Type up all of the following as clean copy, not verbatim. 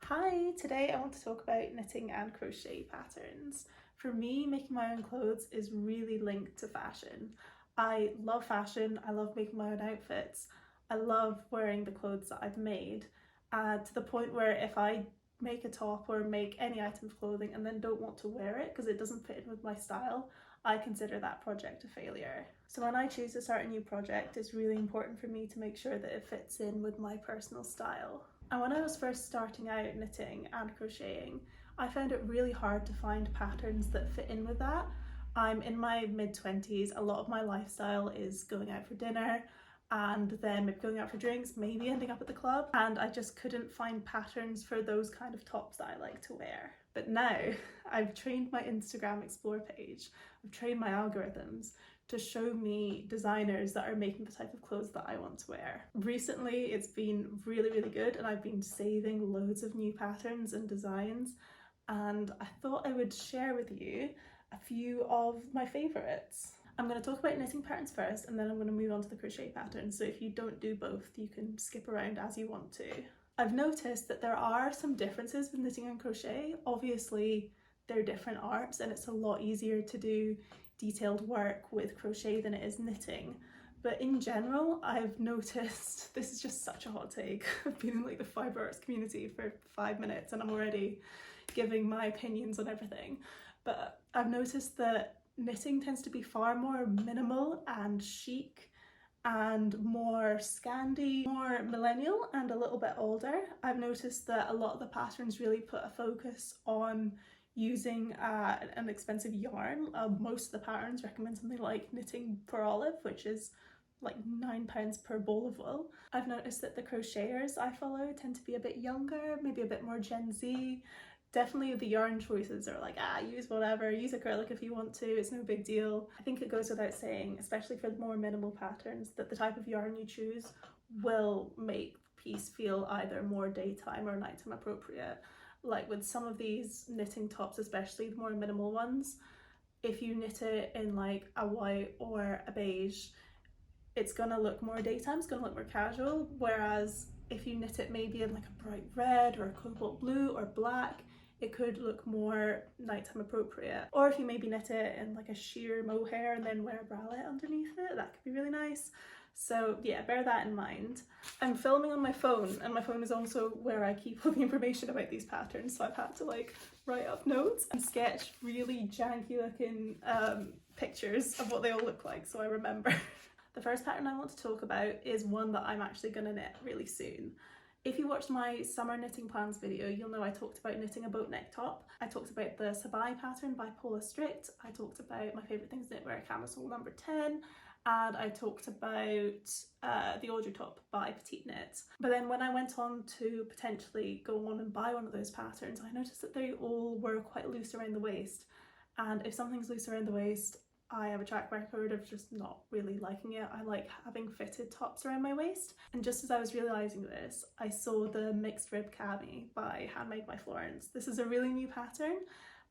Hi, today I want to talk about knitting and crochet patterns. For me, making my own clothes is really linked to fashion. I love fashion, I love making my own outfits, I love wearing the clothes that I've made, to the point where if I make a top or make any item of clothing and then don't want to wear it because it doesn't fit in with my style, I consider that project a failure. So when I choose to start a new project, it's really important for me to make sure that it fits in with my personal style. And when I was first starting out knitting and crocheting, I found it really hard to find patterns that fit in with that. I'm in my mid-20s, a lot of my lifestyle is going out for dinner and then maybe going out for drinks, maybe ending up at the club, and I just couldn't find patterns for those kind of tops that I like to wear. But now I've trained my Instagram Explore page, I've trained my algorithms to show me designers that are making the type of clothes that I want to wear. Recently it's been really good and I've been saving loads of new patterns and designs, and I thought I would share with you a few of my favourites. I'm going to talk about knitting patterns first and then I'm going to move on to the crochet patterns, so if you don't do both you can skip around as you want to. I've noticed that there are some differences with knitting and crochet. Obviously they're different arts and it's a lot easier to do detailed work with crochet than it is knitting, but in general I've noticed, this is just such a hot take, I've been in like the fibre arts community for 5 minutes and I'm already giving my opinions on everything, but I've noticed that knitting tends to be far more minimal and chic and more Scandi, more millennial and a little bit older. I've noticed that a lot of the patterns really put a focus on using an expensive yarn. Most of the patterns recommend something like knitting per olive, which is like £9 per ball of wool. I've noticed that the crocheters I follow tend to be a bit younger, maybe a bit more Gen Z. Definitely the yarn choices are like, use whatever, use acrylic if you want to, it's no big deal. I think it goes without saying, especially for the more minimal patterns, that the type of yarn you choose will make the piece feel either more daytime or nighttime appropriate. Like with some of these knitting tops, especially the more minimal ones, if you knit it in like a white or a beige, it's gonna look more daytime, it's gonna look more casual, whereas if you knit it maybe in like a bright red or a cobalt blue or black, it could look more nighttime appropriate. Or if you maybe knit it in like a sheer mohair and then wear a bralette underneath it, that could be really nice. So yeah, bear that in mind. I'm filming on my phone and my phone is also where I keep all the information about these patterns, so I've had to like write up notes and sketch really janky looking pictures of what they all look like so I remember. The first pattern I want to talk about is one that I'm actually going to knit really soon. If you watched my summer knitting plans video, you'll know I talked about knitting a boat neck top. I talked about the Sabai pattern by Paula Strict. I talked about my favourite things to knit wear camisole number 10. And I talked about the Audrey top by Petite Knit. But then when I went on to potentially go on and buy one of those patterns, I noticed that they all were quite loose around the waist. And if something's loose around the waist, I have a track record of just not really liking it. I like having fitted tops around my waist. And just as I was realising this, I saw the mixed rib cami by Handmade by Florence. This is a really new pattern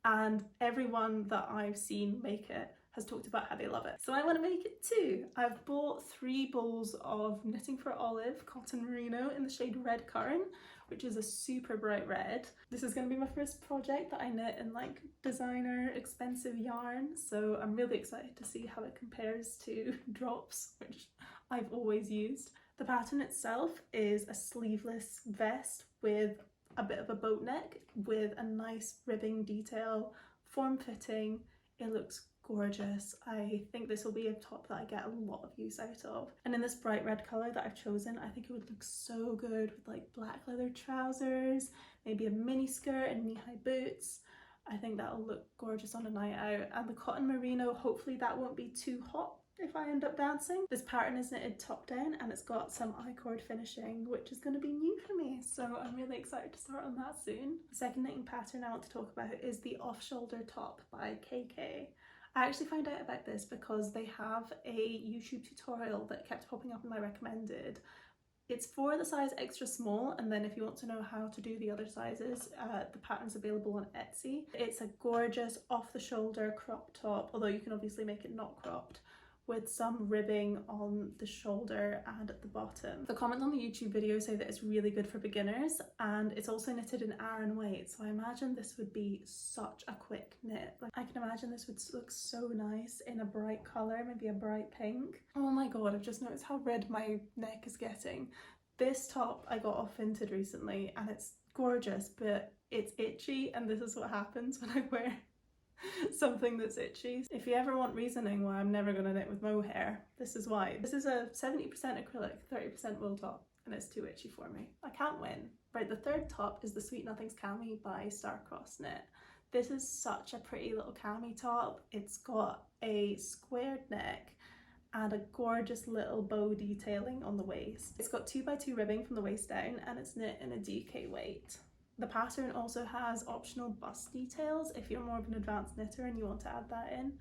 and everyone that I've seen make it has talked about how they love it. So I want to make it too. I've bought 3 balls of Knitting for Olive cotton merino in the shade Red Currant, which is a super bright red. This is going to be my first project that I knit in like designer expensive yarn, so I'm really excited to see how it compares to drops, which I've always used. The pattern itself is a sleeveless vest with a bit of a boat neck with a nice ribbing detail, form-fitting. It looks gorgeous. I think this will be a top that I get a lot of use out of. And in this bright red colour that I've chosen, I think it would look so good with like black leather trousers, maybe a mini skirt and knee-high boots. I think that'll look gorgeous on a night out. And the cotton merino, hopefully that won't be too hot if I end up dancing. This pattern is knitted top down and it's got some I-cord finishing, which is going to be new for me, so I'm really excited to start on that soon. The second knitting pattern I want to talk about is the off-shoulder top by KEIKEI. I actually found out about this because they have a YouTube tutorial that kept popping up in my recommended. It's for the size extra small, and then if you want to know how to do the other sizes, the pattern's available on Etsy. It's a gorgeous off the shoulder crop top, although you can obviously make it not cropped, with some ribbing on the shoulder and at the bottom. The comments on the YouTube video say that it's really good for beginners, and it's also knitted in Aran weight, so I imagine this would be such a quick knit. Like, I can imagine this would look so nice in a bright colour, maybe a bright pink. Oh my god, I've just noticed how red my neck is getting. This top I got off Vinted recently and it's gorgeous, but it's itchy, and this is what happens when I wear something that's itchy. If you ever want reasoning why I'm never going to knit with mohair, this is why. This is a 70% acrylic, 30% wool top, and it's too itchy for me. I can't win. Right, the third top is the Sweet Nothings Cami by Starcross Knit. This is such a pretty little cami top. It's got a squared neck and a gorgeous little bow detailing on the waist. It's got 2x2 ribbing from the waist down, and it's knit in a DK weight. The pattern also has optional bust details if you're more of an advanced knitter and you want to add that in.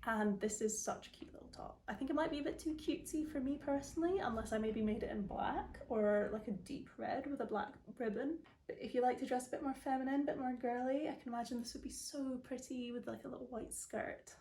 And this is such a cute little top. I think it might be a bit too cutesy for me personally, unless I maybe made it in black or like a deep red with a black ribbon. But if you like to dress a bit more feminine, a bit more girly, I can imagine this would be so pretty with like a little white skirt.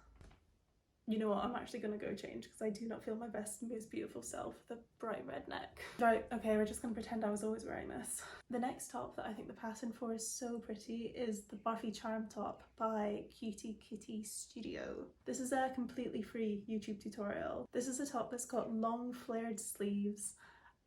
You know what, I'm actually going to go change because I do not feel my best and most beautiful self with a bright red neck. Right, okay, we're just going to pretend I was always wearing this. The next top that I think the pattern for is so pretty is the Buffy Charm top by KEIKEI Studio. This is a completely free YouTube tutorial. This is a top that's got long flared sleeves,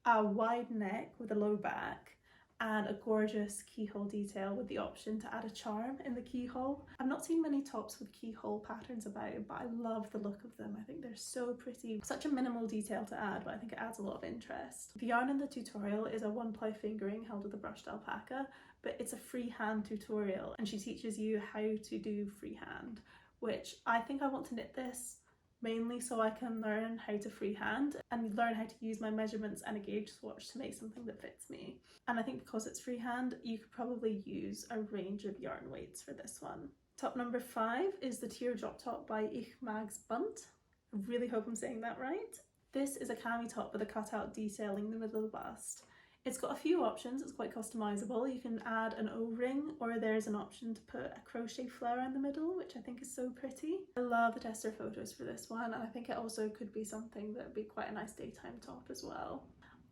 a wide neck with a low back, and a gorgeous keyhole detail with the option to add a charm in the keyhole. I've not seen many tops with keyhole patterns about, but I love the look of them. I think they're so pretty. Such a minimal detail to add, but I think it adds a lot of interest. The yarn in the tutorial is a 1-ply fingering held with a brushed alpaca, but it's a freehand tutorial, and she teaches you how to do freehand, which I think I want to knit this mainly so I can learn how to freehand and learn how to use my measurements and a gauge swatch to make something that fits me. And I think because it's freehand, you could probably use a range of yarn weights for this one. Top number 5 is the Teardrop top by Ich Mag's Bunt. I really hope I'm saying that right. This is a cami top with a cutout detailing the middle of the bust. It's got a few options, it's quite customizable. You can add an O-ring, or there's an option to put a crochet flower in the middle, which I think is so pretty. I love the tester photos for this one, and I think it also could be something that would be quite a nice daytime top as well.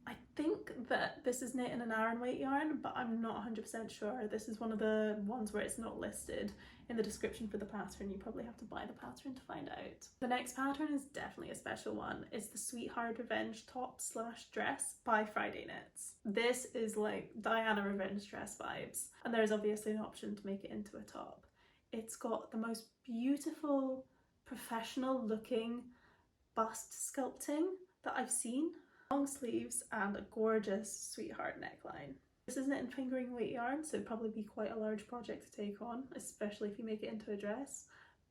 I think that this is knit in an Aran weight yarn, but I'm not 100% sure. This is one of the ones where it's not listed in the description for the pattern. You probably have to buy the pattern to find out. The next pattern is definitely a special one. It's the Sweetheart Revenge top / dress by Friday Knits. This is like Diana Revenge dress vibes, and there's obviously an option to make it into a top. It's got the most beautiful, professional looking bust sculpting that I've seen. Long sleeves and a gorgeous sweetheart neckline. This is knit in fingering weight yarn, so it'd probably be quite a large project to take on, especially if you make it into a dress,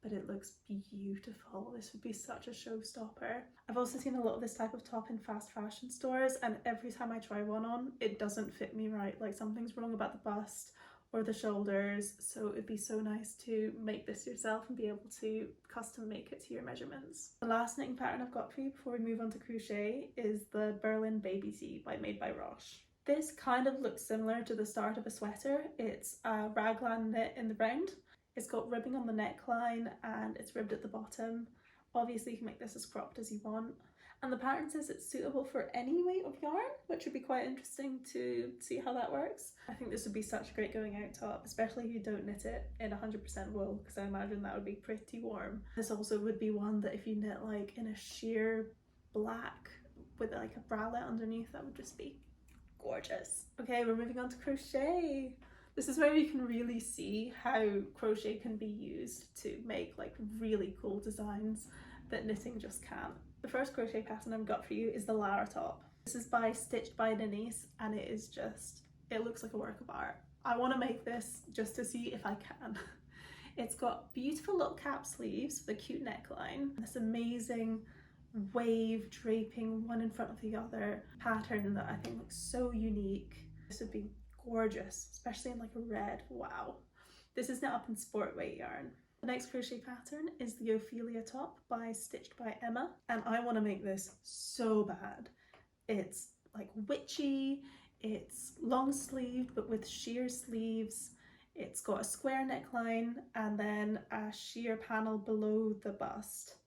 but it looks beautiful. This would be such a showstopper. I've also seen a lot of this type of top in fast fashion stores, and every time I try one on, it doesn't fit me right. Like, something's wrong about the bust or the shoulders, so it'd be so nice to make this yourself and be able to custom make it to your measurements. The last knitting pattern I've got for you before we move on to crochet is the Berlin Baby Tee by Made by Roche. This kind of looks similar to the start of a sweater. It's a raglan knit in the round. It's got ribbing on the neckline and it's ribbed at the bottom. Obviously you can make this as cropped as you want. And the pattern says it's suitable for any weight of yarn, which would be quite interesting to see how that works. I think this would be such a great going out top, especially if you don't knit it in 100% wool, because I imagine that would be pretty warm. This also would be one that if you knit like in a sheer black with like a bralette underneath, that would just be gorgeous. Okay, we're moving on to crochet. This is where you can really see how crochet can be used to make like really cool designs that knitting just can't. The first crochet pattern I've got for you is the Lara top. This is by Stitched by Denise, and it is just, it looks like a work of art. I want to make this just to see if I can. It's got beautiful little cap sleeves with a cute neckline, this amazing wave draping one in front of the other pattern that I think looks so unique. This would be gorgeous, especially in like a red. Wow. This is knit up in sport weight yarn. The next crochet pattern is the Ophelia top by Stitched by Emma, and I want to make this so bad. It's like witchy, it's long sleeved but with sheer sleeves, it's got a square neckline and then a sheer panel below the bust.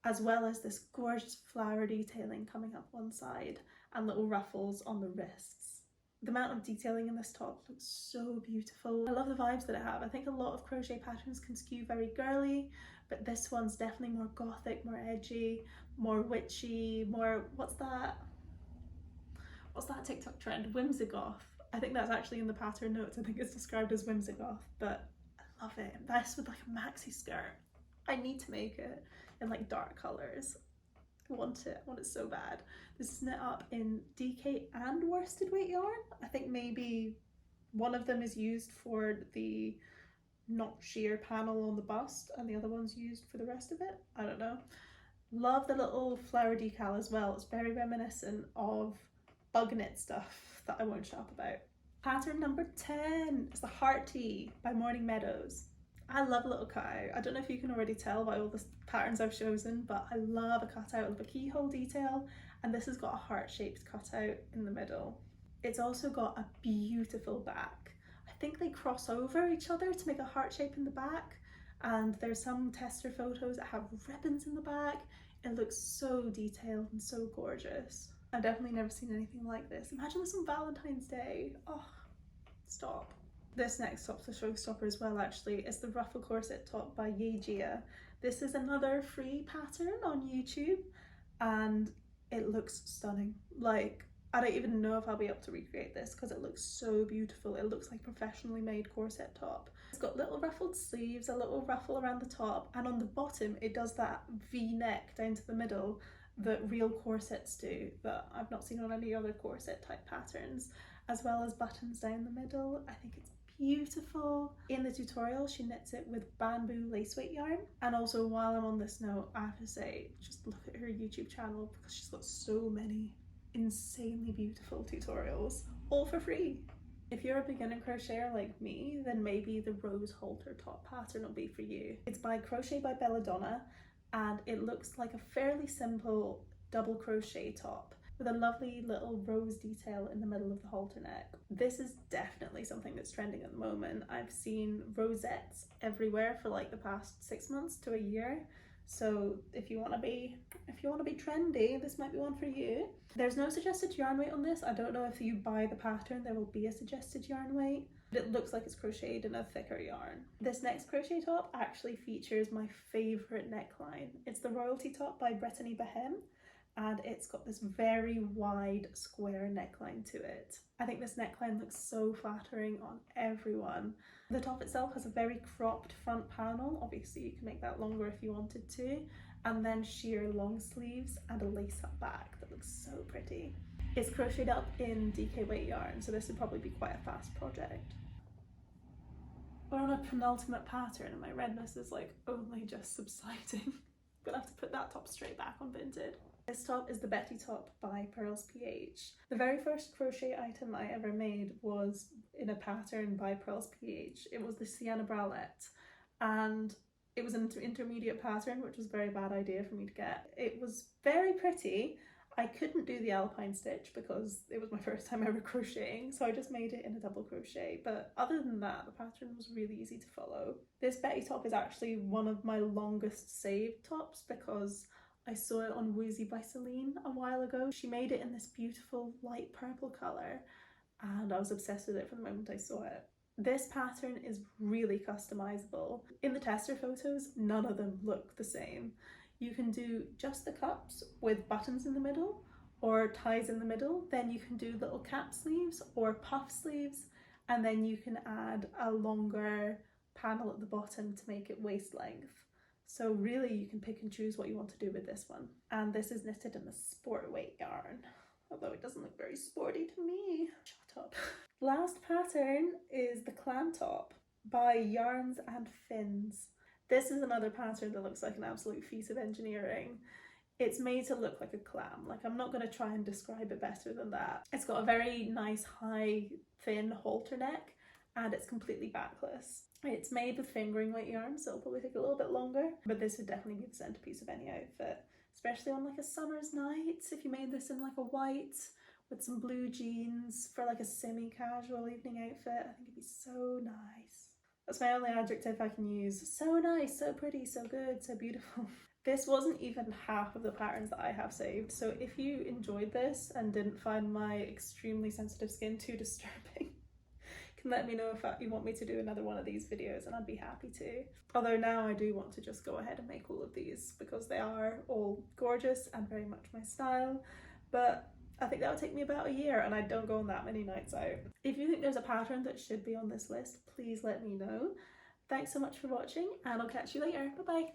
as well as this gorgeous flower detailing coming up one side and little ruffles on the wrists. The amount of detailing in this top looks so beautiful. I love the vibes that it have. I think a lot of crochet patterns can skew very girly, but this one's definitely more gothic, more edgy, more witchy, more, what's that TikTok trend? Whimsigoth. I think that's actually in the pattern notes. I think it's described as whimsigoth, but I love it. This with like a maxi skirt. I need to make it in like dark colours. I want it so bad. This is knit up in DK and worsted weight yarn. I think maybe one of them is used for the not sheer panel on the bust and the other one's used for the rest of it. I don't know. Love the little flower decal as well. It's very reminiscent of bug knit stuff that I won't shut up about. Pattern number 10 is the Heart Tee by Morning Meadows. I love a little cutout. I don't know if you can already tell by all the patterns I've chosen, but I love a cutout of a keyhole detail, and this has got a heart-shaped cutout in the middle. It's also got a beautiful back. I think they cross over each other to make a heart shape in the back, and there's some tester photos that have ribbons in the back. It looks so detailed and so gorgeous. I've definitely never seen anything like this. Imagine this on Valentine's Day. Oh, stop. This next top's a showstopper as well, actually. It's the ruffle corset top by KEIKEI. This is another free pattern on YouTube, and it looks stunning. Like, I don't even know if I'll be able to recreate this because it looks so beautiful. It looks like professionally made corset top. It's got little ruffled sleeves, a little ruffle around the top, and on the bottom it does that V-neck down to the middle that real corsets do, that I've not seen on any other corset type patterns, as well as buttons down the middle. I think it's beautiful. In the tutorial she knits it with bamboo lace weight yarn. And also, while I'm on this note, I have to say, just look at her YouTube channel because she's got so many insanely beautiful tutorials, all for free. If you're a beginner crocheter like me, then maybe the rose halter top pattern will be for you. It's by Crochet by Belladonna, and it looks like a fairly simple double crochet top with a lovely little rose detail in the middle of the halter neck. This is definitely something that's trending at the moment. I've seen rosettes everywhere for like the past 6 months to a year. So if you want to be trendy, this might be one for you. There's no suggested yarn weight on this. I don't know if you buy the pattern there will be a suggested yarn weight, but it looks like it's crocheted in a thicker yarn. This next crochet top actually features my favourite neckline. It's the Royalty top by Brittany Behem, and it's got this very wide square neckline to it. I think this neckline looks so flattering on everyone. The top itself has a very cropped front panel. Obviously you can make that longer if you wanted to, and then sheer long sleeves and a lace up back that looks so pretty. It's crocheted up in DK weight yarn, so this would probably be quite a fast project. We're on a penultimate pattern and my redness is like only just subsiding. I'm gonna have to put that top straight back on Vinted. This top is the Betty top by Pearls PH. The very first crochet item I ever made was in a pattern by Pearls PH. It was the Sienna Bralette, and it was an intermediate pattern, which was a very bad idea for me to get. It was very pretty. I couldn't do the alpine stitch because it was my first time ever crocheting, so I just made it in a double crochet, but other than that, the pattern was really easy to follow. This Betty top is actually one of my longest saved tops because I saw it on Woozy by Celine a while ago. She made it in this beautiful light purple colour, and I was obsessed with it from the moment I saw it. This pattern is really customizable. In the tester photos, none of them look the same. You can do just the cups with buttons in the middle or ties in the middle, then you can do little cap sleeves or puff sleeves, and then you can add a longer panel at the bottom to make it waist length. So really you can pick and choose what you want to do with this one. And this is knitted in the sport weight yarn, although it doesn't look very sporty to me. Shut up. Last pattern is the Clam top by Yarns and Fins. This is another pattern that looks like an absolute feat of engineering. It's made to look like a clam. Like, I'm not going to try and describe it better than that. It's got a very nice high thin halter neck and it's completely backless. It's made with fingering weight yarn, so it'll probably take a little bit longer, but this would definitely be the centerpiece of any outfit, especially on like a summer's night. If you made this in like a white with some blue jeans for like a semi-casual evening outfit, I think it'd be so nice. That's my only adjective I can use. So nice, so pretty, so good, so beautiful. This wasn't even half of the patterns that I have saved, so if you enjoyed this and didn't find my extremely sensitive skin too disturbing, can let me know if you want me to do another one of these videos, and I'd be happy to. Although now I do want to just go ahead and make all of these because they are all gorgeous and very much my style, but I think that would take me about a year and I don't go on that many nights out. If you think there's a pattern that should be on this list, please let me know. Thanks so much for watching and I'll catch you later. Bye bye.